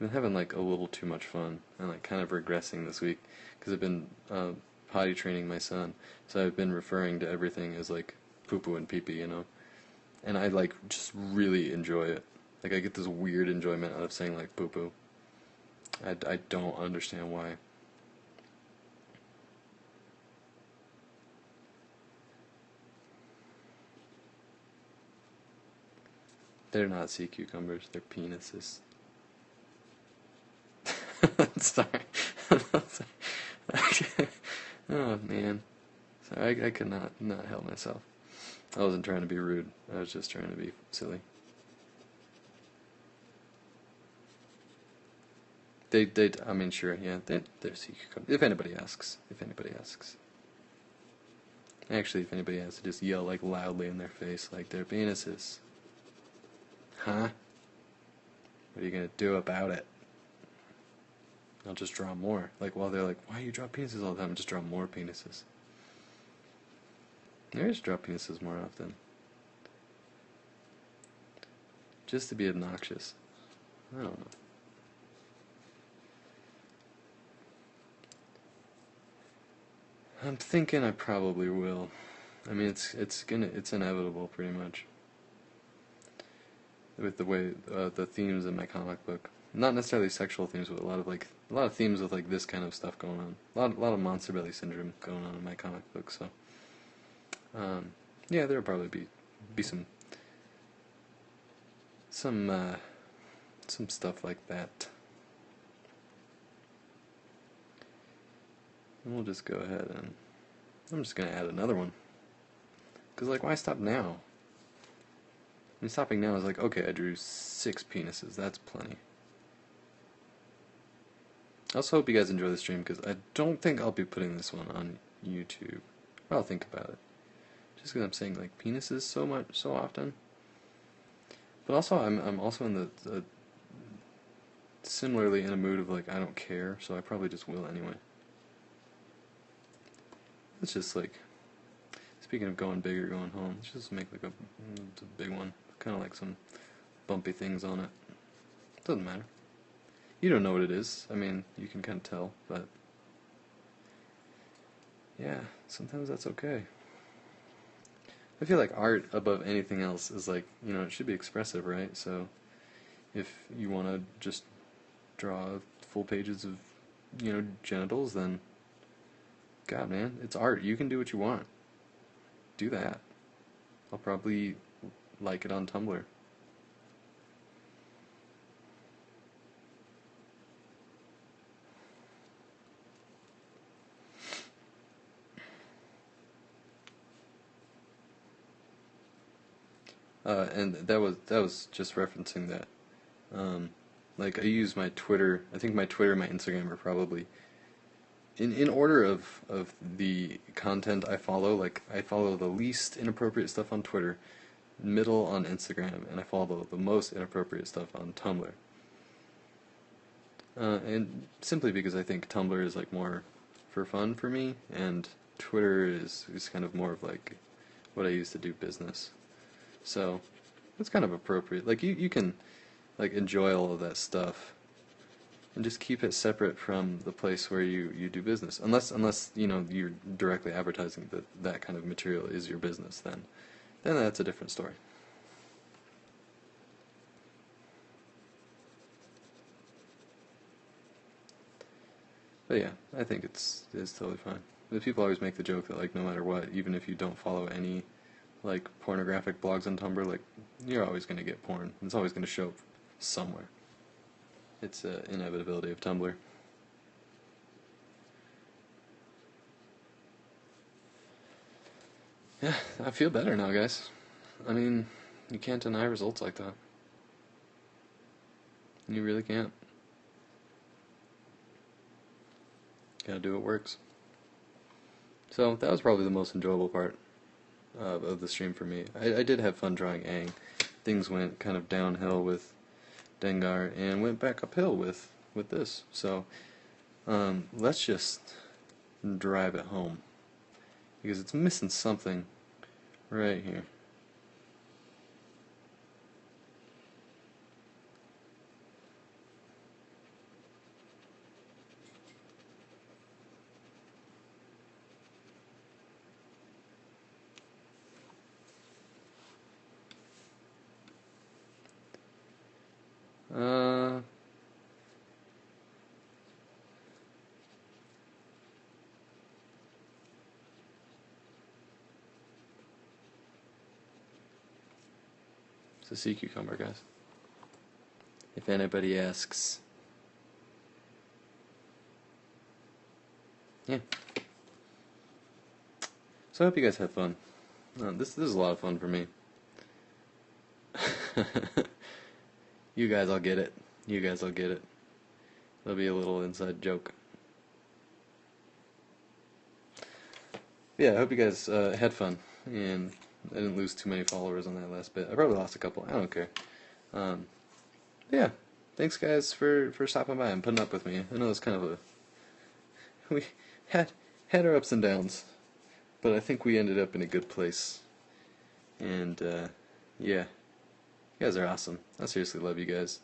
like a little too much fun and like kind of regressing this week because I've been potty training my son, so I've been referring to everything as like poo poo and pee pee, you know, and I like just really enjoy it. Like I get this weird enjoyment out of saying like poo poo. I don't understand why. They're not sea cucumbers, they're penises. Sorry. Oh man. Sorry, I could not help myself. I wasn't trying to be rude. I was just trying to be silly. I mean, sure, yeah, they're sea cucumbers. If anybody asks. Actually, if anybody has to just yell like loudly in their face, like they're penises. Huh? What are you gonna do about it? I'll just draw more. Like, while they're like, why do you draw penises all the time? Just draw more penises. Maybe I should draw penises more often. Just to be obnoxious. I don't know. I'm thinking I probably will. I mean, it's inevitable pretty much. With the way the themes in my comic book, not necessarily sexual themes, but a lot of themes with like this kind of stuff going on. A lot of monster belly syndrome going on in my comic book. So, yeah, there'll probably be some stuff like that. And we'll just go ahead and I'm just gonna add another one. Cause like, why stop now? I mean, stopping now is like, okay, I drew 6 penises. That's plenty. I also hope you guys enjoy the stream, because I don't think I'll be putting this one on YouTube. I'll think about it. Just because I'm saying like penises so often. But also, I'm also in the similarly in a mood of like I don't care, so I probably just will anyway. Let's just like, speaking of going big or going home, let's just make like a big one. Kind of like some bumpy things on it. Doesn't matter. You don't know what it is. I mean, you can kind of tell, but yeah, sometimes that's okay. I feel like art above anything else is like, you know, it should be expressive, right? So if you want to just draw full pages of, you know, genitals, then God, man, it's art. You can do what you want. Do that. I'll probably like it on Tumblr. And that was just referencing that. Like I use my Twitter. I think my Twitter and my Instagram are probably in order of the content I follow. Like I follow the least inappropriate stuff on Twitter, middle on Instagram, and I follow the most inappropriate stuff on Tumblr. And simply because I think Tumblr is like more for fun for me, and Twitter is kind of more of like what I use to do business. So it's kind of appropriate. Like you can like enjoy all of that stuff and just keep it separate from the place where you do business. Unless you know you're directly advertising that kind of material is your business, then that's a different story. But yeah, I think it's totally fine. But people always make the joke that like no matter what, even if you don't follow any like pornographic blogs on Tumblr, like you're always going to get porn. It's always going to show up somewhere. It's an inevitability of Tumblr. Yeah, I feel better now, guys. I mean, you can't deny results like that. You really can't. Gotta do what works. So that was probably the most enjoyable part of the stream for me. I did have fun drawing Aang. Things went kind of downhill with Dengar and went back uphill with this. So let's just drive it home because it's missing something right here. Uh, it's a sea cucumber, guys. If anybody asks. Yeah. So I hope you guys have fun. This is a lot of fun for me. You guys all get it. You guys all get it. There'll be a little inside joke. Yeah, I hope you guys had fun, and I didn't lose too many followers on that last bit. I probably lost a couple. I don't care. Yeah, thanks guys for stopping by and putting up with me. I know it's kind of a we had our ups and downs, but I think we ended up in a good place. And yeah, you guys are awesome. I seriously love you guys.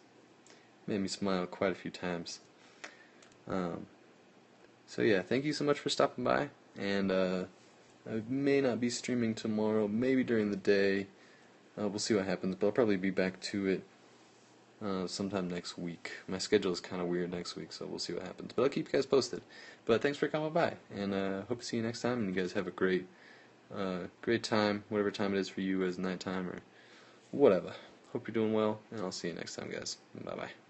Made me smile quite a few times. So yeah, thank you so much for stopping by, and I may not be streaming tomorrow, maybe during the day. We'll see what happens, but I'll probably be back to it sometime next week. My schedule is kind of weird next week, so we'll see what happens. But I'll keep you guys posted. But thanks for coming by, and hope to see you next time, and you guys have a great time, whatever time it is for you as nighttime or whatever. Hope you're doing well, and I'll see you next time, guys. Bye-bye.